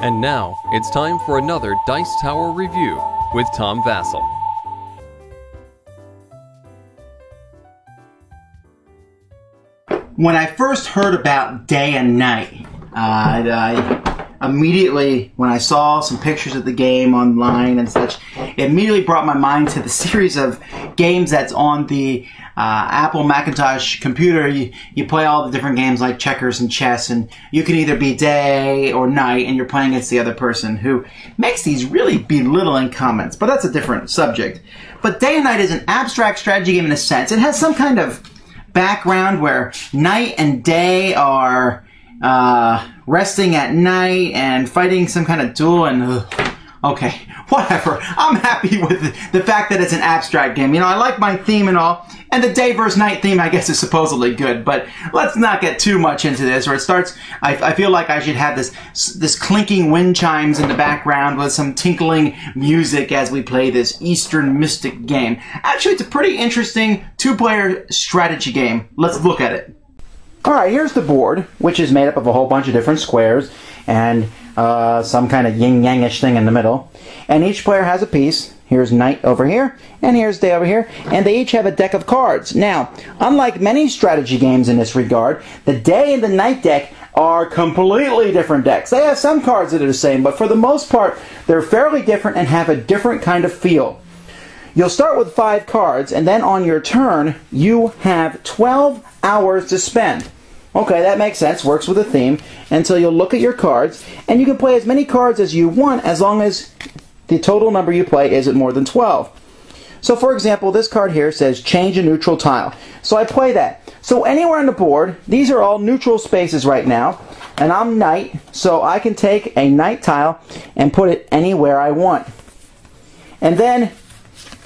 And now, it's time for another Dice Tower review with Tom Vasel. When I first heard about Day and Night, I immediately, when I saw some pictures of the game online and such, it immediately brought my mind to the series of games that's on the Apple Macintosh computer. You play all the different games like checkers and chess, and you can either be day or night, and you're playing against the other person, who makes these really belittling comments. But that's a different subject. But Day and Night is an abstract strategy game in a sense. It has some kind of background where night and day are resting at night and fighting some kind of duel, and okay, whatever. I'm happy with the fact that it's an abstract game. You know, I like my theme and all, and the day versus night theme, I guess, is supposedly good, but let's not get too much into this, or it starts, I feel like I should have this clinking wind chimes in the background with some tinkling music as we play this Eastern Mystic game. Actually, it's a pretty interesting two-player strategy game. Let's look at it. Alright, here's the board, which is made up of a whole bunch of different squares and some kind of yin-yang-ish thing in the middle. And each player has a piece. Here's night over here, and here's day over here, and they each have a deck of cards. Now, unlike many strategy games in this regard, the day and the night deck are completely different decks. They have some cards that are the same, but for the most part, they're fairly different and have a different kind of feel. You'll start with 5 cards, and then on your turn, you have 12 hours to spend. Okay, that makes sense, works with the theme. And so you'll look at your cards, and you can play as many cards as you want as long as the total number you play isn't more than 12. So for example, this card here says change a neutral tile. So I play that. So anywhere on the board, these are all neutral spaces right now, and I'm night, so I can take a night tile and put it anywhere I want. And then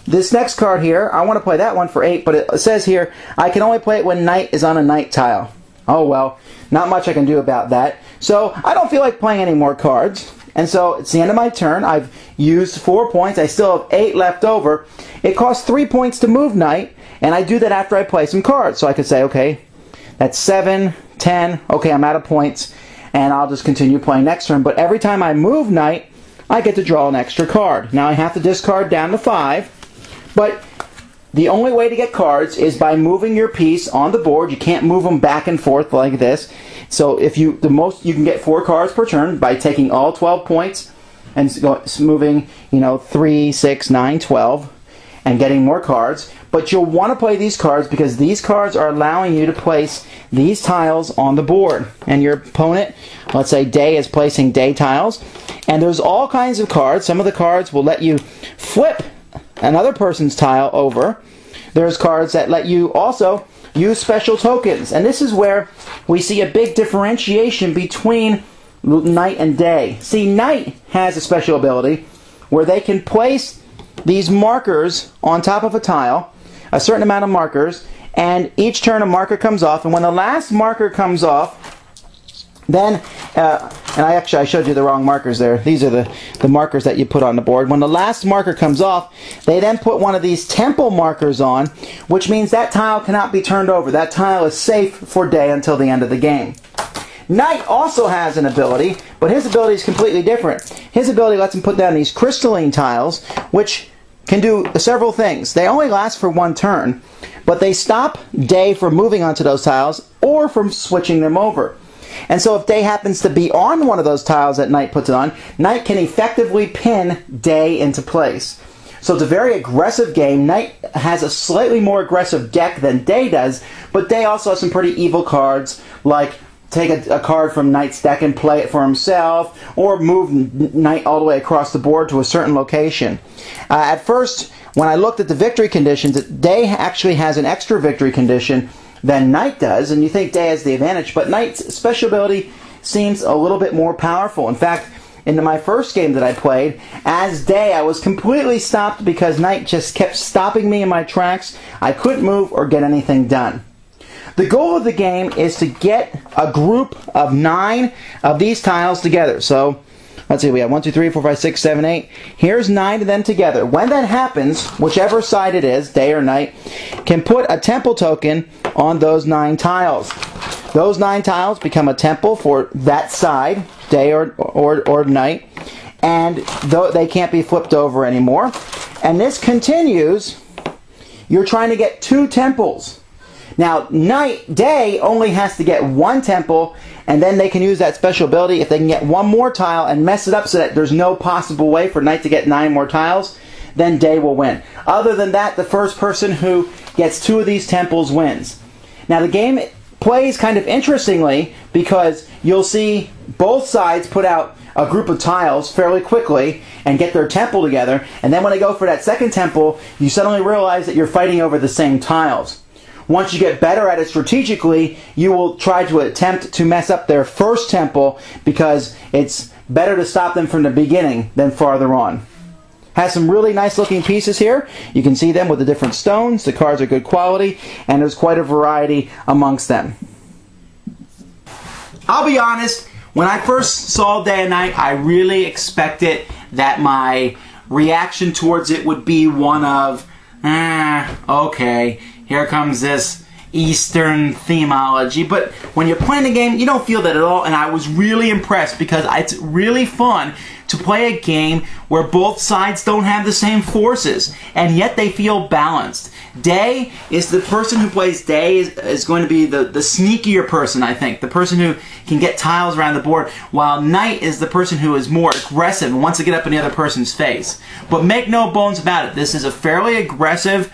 this next card here, I want to play that one for 8, but it says here I can only play it when night is on a night tile. Oh well, not much I can do about that. So I don't feel like playing any more cards. And so it's the end of my turn. I've used 4 points. I still have 8 left over. It costs 3 points to move night, and I do that after I play some cards. So I could say, okay, that's 7, 10. Okay, I'm out of points, and I'll just continue playing next turn. But every time I move night, I get to draw an extra card. Now I have to discard down to 5, but the only way to get cards is by moving your piece on the board. You can't move them back and forth like this. So if you can get 4 cards per turn by taking all 12 points and moving, 3, 6, 9, 12 and getting more cards. But you'll want to play these cards because these cards are allowing you to place these tiles on the board. And your opponent, let's say day, is placing day tiles. And there's all kinds of cards. Some of the cards will let you flip another person's tile over. There's cards that let you also use special tokens, and this is where we see a big differentiation between night and day. See, night has a special ability where they can place these markers on top of a tile, a certain amount of markers, and each turn a marker comes off, and when the last marker comes off, then, and I showed you the wrong markers there. These are the markers that you put on the board. When the last marker comes off, they then put one of these temple markers on, which means that tile cannot be turned over. That tile is safe for day until the end of the game. Night also has an ability, but his ability is completely different. His ability lets him put down these crystalline tiles, which can do several things. They only last for 1 turn, but they stop day from moving onto those tiles or from switching them over. And so if day happens to be on one of those tiles that night puts it on, night can effectively pin day into place. So it's a very aggressive game. Night has a slightly more aggressive deck than day does, but day also has some pretty evil cards, like take a card from night's deck and play it for himself, or move night all the way across the board to a certain location. At first, when I looked at the victory conditions, day actually has an extra victory condition than night does, and you think day has the advantage, but night's special ability seems a little bit more powerful. In fact, in my first game that I played, as day, I was completely stopped because night just kept stopping me in my tracks. I couldn't move or get anything done. The goal of the game is to get a group of 9 of these tiles together. So let's see, we have 1, 2, 3, 4, 5, 6, 7, 8. Here's 9 of them together. When that happens, whichever side it is, day or night, can put a temple token on those 9 tiles. Those 9 tiles become a temple for that side, day or night, and they can't be flipped over anymore. And this continues. You're trying to get 2 temples. Now, day only has to get 1 temple, and then they can use that special ability if they can get 1 more tile and mess it up so that there's no possible way for night to get 9 more tiles, then day will win. Other than that, the first person who gets 2 of these temples wins. Now, the game plays kind of interestingly because you'll see both sides put out a group of tiles fairly quickly and get their temple together, and then when they go for that second temple, you suddenly realize that you're fighting over the same tiles. Once you get better at it strategically, you will try to attempt to mess up their first temple because it's better to stop them from the beginning than farther on. Has some really nice looking pieces here. You can see them with the different stones. The cards are good quality, and there's quite a variety amongst them. I'll be honest, when I first saw Day and Night, I really expected that my reaction towards it would be one of, okay, here comes this Eastern themology. But when you're playing the game, you don't feel that at all, and I was really impressed because it's really fun to play a game where both sides don't have the same forces, and yet they feel balanced. Day is the person who plays Day is going to be the sneakier person, I think, the person who can get tiles around the board, while Night is the person who is more aggressive and wants to get up in the other person's face. But make no bones about it, this is a fairly aggressive,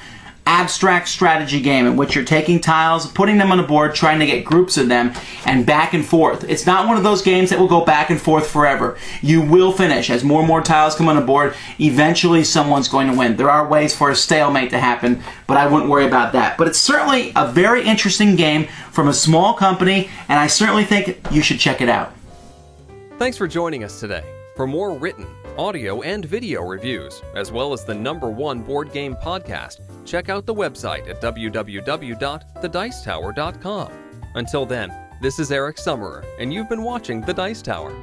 abstract strategy game in which you're taking tiles, putting them on the board, trying to get groups of them, and back and forth. It's not one of those games that will go back and forth forever. You will finish. As more and more tiles come on the board, eventually someone's going to win. There are ways for a stalemate to happen, but I wouldn't worry about that. But it's certainly a very interesting game from a small company, and I certainly think you should check it out. Thanks for joining us today. For more written, audio, and video reviews, as well as the #1 board game podcast, check out the website at www.thedicetower.com. Until then, this is Eric Summerer, and you've been watching The Dice Tower.